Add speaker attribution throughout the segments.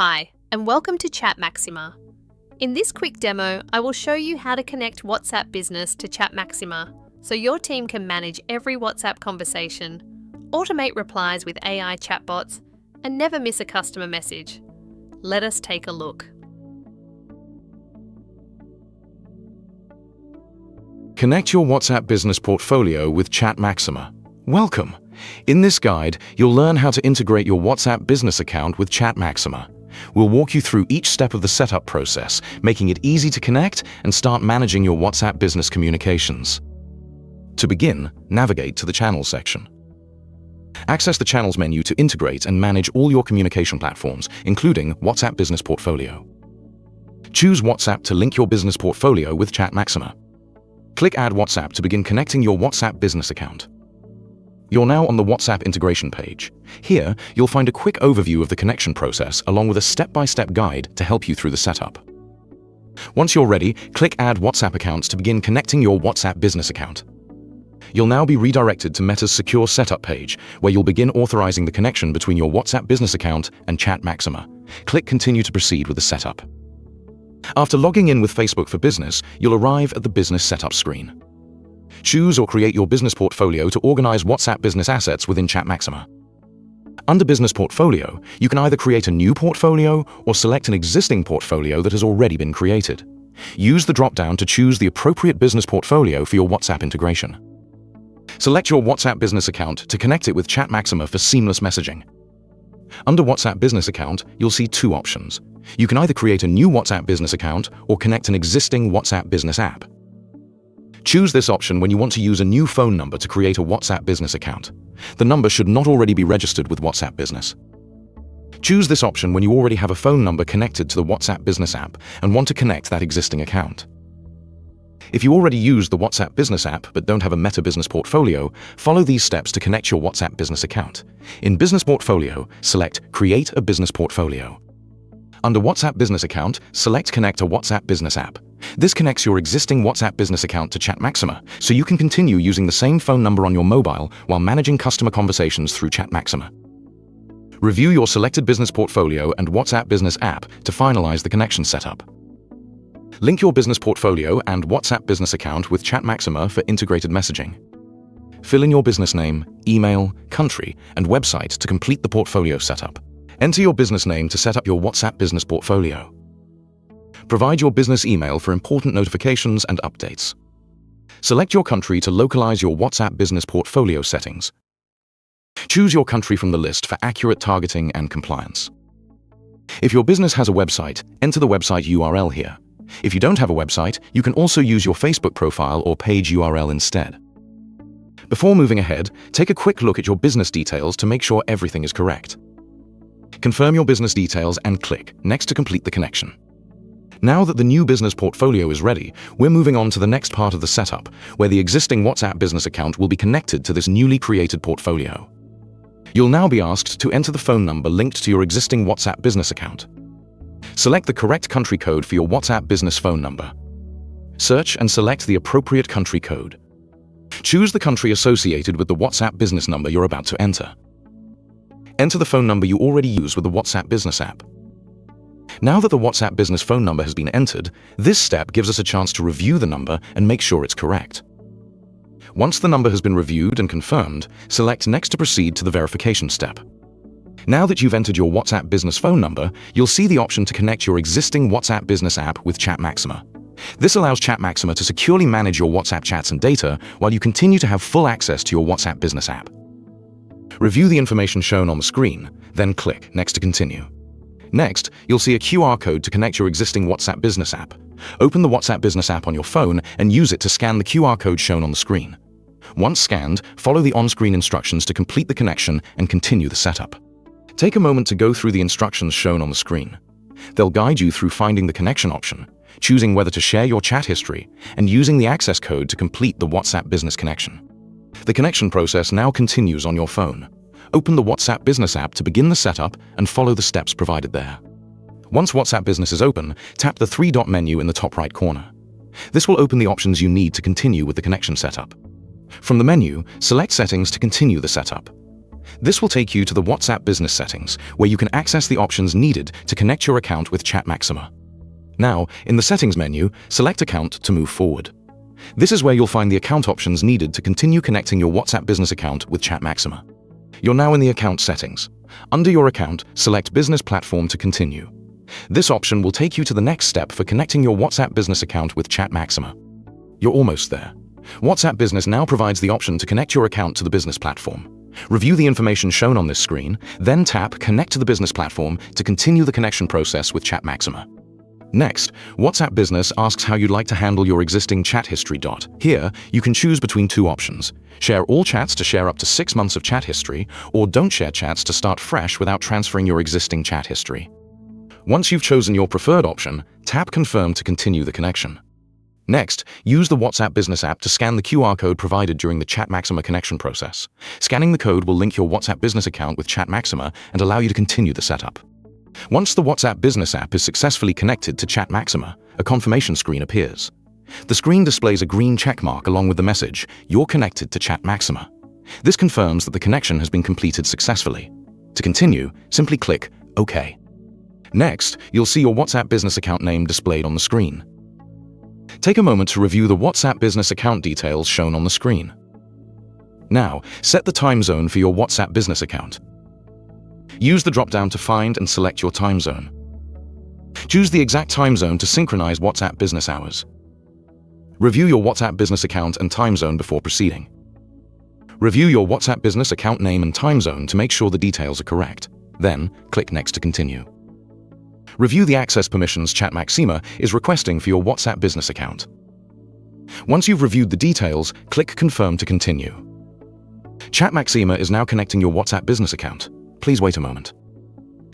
Speaker 1: Hi, and welcome to ChatMaxima. In this quick demo, I will show you how to connect WhatsApp Business to ChatMaxima so your team can manage every WhatsApp conversation, automate replies with AI chatbots, and never miss a customer message. Let us take a look.
Speaker 2: Connect your WhatsApp business portfolio with ChatMaxima. Welcome! In this guide, you'll learn how to integrate your WhatsApp business account with ChatMaxima. We'll walk you through each step of the setup process, making it easy to connect and start managing your WhatsApp business communications. To begin, navigate to the Channels section. Access the Channels menu to integrate and manage all your communication platforms, including WhatsApp Business Portfolio. Choose WhatsApp to link your business portfolio with ChatMaxima. Click Add WhatsApp to begin connecting your WhatsApp business account. You're now on the WhatsApp integration page. Here, you'll find a quick overview of the connection process along with a step-by-step guide to help you through the setup. Once you're ready, click Add WhatsApp Accounts to begin connecting your WhatsApp business account. You'll now be redirected to Meta's secure setup page, where you'll begin authorizing the connection between your WhatsApp business account and ChatMaxima. Click Continue to proceed with the setup. After logging in with Facebook for Business, you'll arrive at the business setup screen. Choose or create your business portfolio to organize WhatsApp business assets within ChatMaxima. Under Business Portfolio, you can either create a new portfolio or select an existing portfolio that has already been created. Use the drop-down to choose the appropriate business portfolio for your WhatsApp integration. Select your WhatsApp business account to connect it with ChatMaxima for seamless messaging. Under WhatsApp Business Account, you'll see two options. You can either create a new WhatsApp business account or connect an existing WhatsApp business app. Choose this option when you want to use a new phone number to create a WhatsApp business account. The number should not already be registered with WhatsApp Business. Choose this option when you already have a phone number connected to the WhatsApp Business app and want to connect that existing account. If you already use the WhatsApp Business app but don't have a Meta Business Portfolio, follow these steps to connect your WhatsApp Business account. In Business Portfolio, select Create a Business Portfolio. Under WhatsApp Business Account, select Connect a WhatsApp Business app. This connects your existing WhatsApp Business account to ChatMaxima, so you can continue using the same phone number on your mobile while managing customer conversations through ChatMaxima. Review your selected business portfolio and WhatsApp Business app to finalize the connection setup. Link your business portfolio and WhatsApp Business account with ChatMaxima for integrated messaging. Fill in your business name, email, country, and website to complete the portfolio setup. Enter your business name to set up your WhatsApp Business Portfolio. Provide your business email for important notifications and updates. Select your country to localize your WhatsApp Business Portfolio settings. Choose your country from the list for accurate targeting and compliance. If your business has a website, enter the website URL here. If you don't have a website, you can also use your Facebook profile or page URL instead. Before moving ahead, take a quick look at your business details to make sure everything is correct. Confirm your business details and click Next to complete the connection. Now that the new business portfolio is ready, we're moving on to the next part of the setup, where the existing WhatsApp business account will be connected to this newly created portfolio. You'll now be asked to enter the phone number linked to your existing WhatsApp business account. Select the correct country code for your WhatsApp business phone number. Search and select the appropriate country code. Choose the country associated with the WhatsApp business number you're about to enter. Enter the phone number you already use with the WhatsApp Business app. Now that the WhatsApp Business phone number has been entered, this step gives us a chance to review the number and make sure it's correct. Once the number has been reviewed and confirmed, select Next to proceed to the verification step. Now that you've entered your WhatsApp Business phone number, you'll see the option to connect your existing WhatsApp Business app with ChatMaxima. This allows ChatMaxima to securely manage your WhatsApp chats and data while you continue to have full access to your WhatsApp Business app. Review the information shown on the screen, then click Next to continue. Next, you'll see a QR code to connect your existing WhatsApp Business app. Open the WhatsApp Business app on your phone and use it to scan the QR code shown on the screen. Once scanned, follow the on-screen instructions to complete the connection and continue the setup. Take a moment to go through the instructions shown on the screen. They'll guide you through finding the connection option, choosing whether to share your chat history, and using the access code to complete the WhatsApp Business connection. The connection process now continues on your phone. Open the WhatsApp Business app to begin the setup and follow the steps provided there. Once WhatsApp Business is open, tap the three-dot menu in the top right corner. This will open the options you need to continue with the connection setup. From the menu, select Settings to continue the setup. This will take you to the WhatsApp business settings, where you can access the options needed to connect your account with ChatMaxima. Now, in the settings menu, select Account to move forward. This is where you'll find the account options needed to continue connecting your WhatsApp business account with ChatMaxima. You're now in the account settings. Under your account, select Business Platform to continue. This option will take you to the next step for connecting your WhatsApp business account with ChatMaxima. You're almost there. WhatsApp Business now provides the option to connect your account to the business platform. Review the information shown on this screen, then tap Connect to the business platform to continue the connection process with ChatMaxima. Next, WhatsApp Business asks how you'd like to handle your existing chat history. Here, you can choose between two options. Share all chats to share up to 6 months of chat history, or don't share chats to start fresh without transferring your existing chat history. Once you've chosen your preferred option, tap Confirm to continue the connection. Next, use the WhatsApp Business app to scan the QR code provided during the ChatMaxima connection process. Scanning the code will link your WhatsApp Business account with ChatMaxima and allow you to continue the setup. Once the WhatsApp Business app is successfully connected to ChatMaxima, a confirmation screen appears. The screen displays a green check mark along with the message, "You're connected to ChatMaxima." This confirms that the connection has been completed successfully. To continue, simply click OK. Next, you'll see your WhatsApp Business account name displayed on the screen. Take a moment to review the WhatsApp Business account details shown on the screen. Now, set the time zone for your WhatsApp Business account. Use the drop-down to find and select your time zone. Choose the exact time zone to synchronize WhatsApp Business hours. Review your WhatsApp Business account and time zone before proceeding. Review your WhatsApp Business account name and time zone to make sure the details are correct. Then, click Next to continue. Review the access permissions ChatMaxima is requesting for your WhatsApp Business account. Once you've reviewed the details, click Confirm to continue. ChatMaxima is now connecting your WhatsApp Business account. Please wait a moment.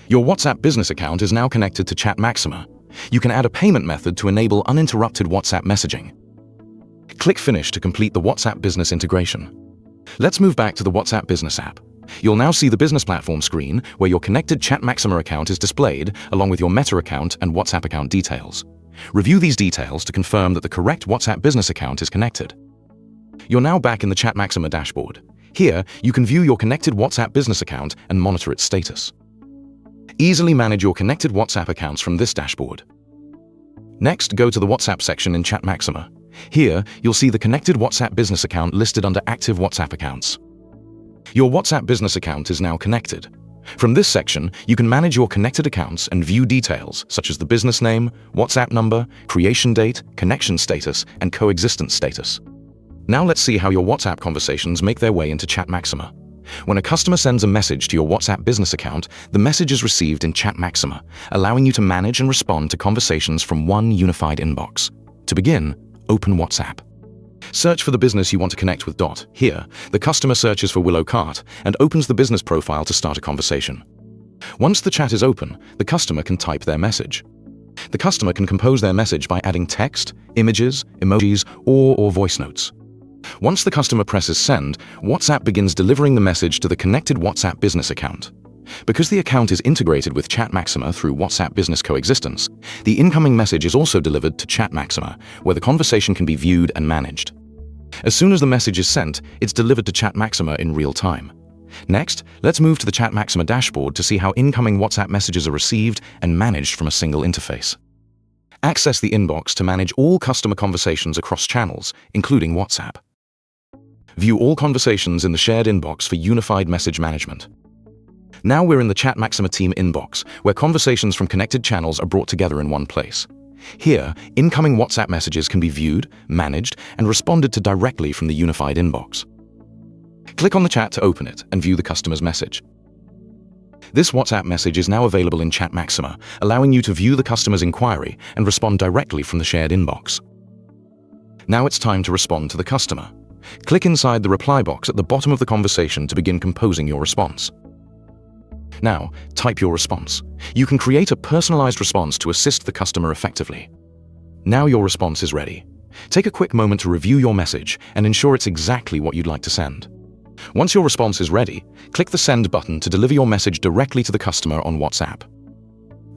Speaker 2: Your WhatsApp Business account is now connected to ChatMaxima. You can add a payment method to enable uninterrupted WhatsApp messaging. Click Finish to complete the WhatsApp Business integration. Let's move back to the WhatsApp Business app. You'll now see the business platform screen where your connected ChatMaxima account is displayed along with your Meta account and WhatsApp account details. Review these details to confirm that the correct WhatsApp Business account is connected. You're now back in the ChatMaxima dashboard. Here, you can view your connected WhatsApp Business account and monitor its status. Easily manage your connected WhatsApp accounts from this dashboard. Next, go to the WhatsApp section in ChatMaxima. Here, you'll see the connected WhatsApp Business account listed under Active WhatsApp Accounts. Your WhatsApp Business account is now connected. From this section, you can manage your connected accounts and view details such as the business name, WhatsApp number, creation date, connection status, and coexistence status. Now let's see how your WhatsApp conversations make their way into ChatMaxima. When a customer sends a message to your WhatsApp Business account, the message is received in ChatMaxima, allowing you to manage and respond to conversations from one unified inbox. To begin, open WhatsApp. Search for the business you want to connect with. Here, the customer searches for Willow Cart and opens the business profile to start a conversation. Once the chat is open, the customer can type their message. The customer can compose their message by adding text, images, emojis, or voice notes. Once the customer presses send, WhatsApp begins delivering the message to the connected WhatsApp Business account. Because the account is integrated with ChatMaxima through WhatsApp Business coexistence, the incoming message is also delivered to ChatMaxima, where the conversation can be viewed and managed. As soon as the message is sent, it's delivered to ChatMaxima in real time. Next, let's move to the ChatMaxima dashboard to see how incoming WhatsApp messages are received and managed from a single interface. Access the inbox to manage all customer conversations across channels, including WhatsApp. View all conversations in the shared inbox for unified message management. Now we're in the ChatMaxima team inbox, where conversations from connected channels are brought together in one place. Here, incoming WhatsApp messages can be viewed, managed, and responded to directly from the unified inbox. Click on the chat to open it and view the customer's message. This WhatsApp message is now available in ChatMaxima, allowing you to view the customer's inquiry and respond directly from the shared inbox. Now it's time to respond to the customer. Click inside the reply box at the bottom of the conversation to begin composing your response. Now, type your response. You can create a personalized response to assist the customer effectively. Now your response is ready. Take a quick moment to review your message and ensure it's exactly what you'd like to send. Once your response is ready, click the Send button to deliver your message directly to the customer on WhatsApp.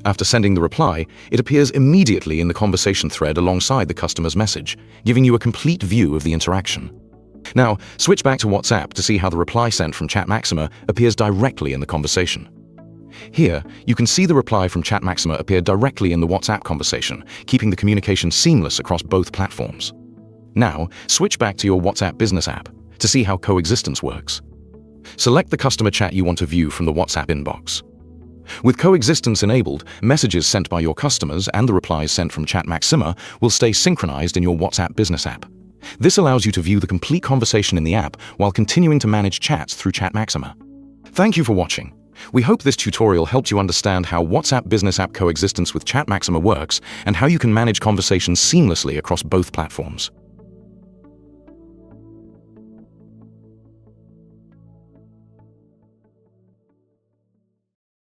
Speaker 2: After sending the reply, it appears immediately in the conversation thread alongside the customer's message, giving you a complete view of the interaction. Now, switch back to WhatsApp to see how the reply sent from ChatMaxima appears directly in the conversation. Here, you can see the reply from ChatMaxima appear directly in the WhatsApp conversation, keeping the communication seamless across both platforms. Now, switch back to your WhatsApp Business app to see how coexistence works. Select the customer chat you want to view from the WhatsApp inbox. With coexistence enabled, messages sent by your customers and the replies sent from ChatMaxima will stay synchronized in your WhatsApp Business app. This allows you to view the complete conversation in the app while continuing to manage chats through ChatMaxima. Thank you for watching. We hope this tutorial helped you understand how WhatsApp Business app coexistence with ChatMaxima works and how you can manage conversations seamlessly across both platforms.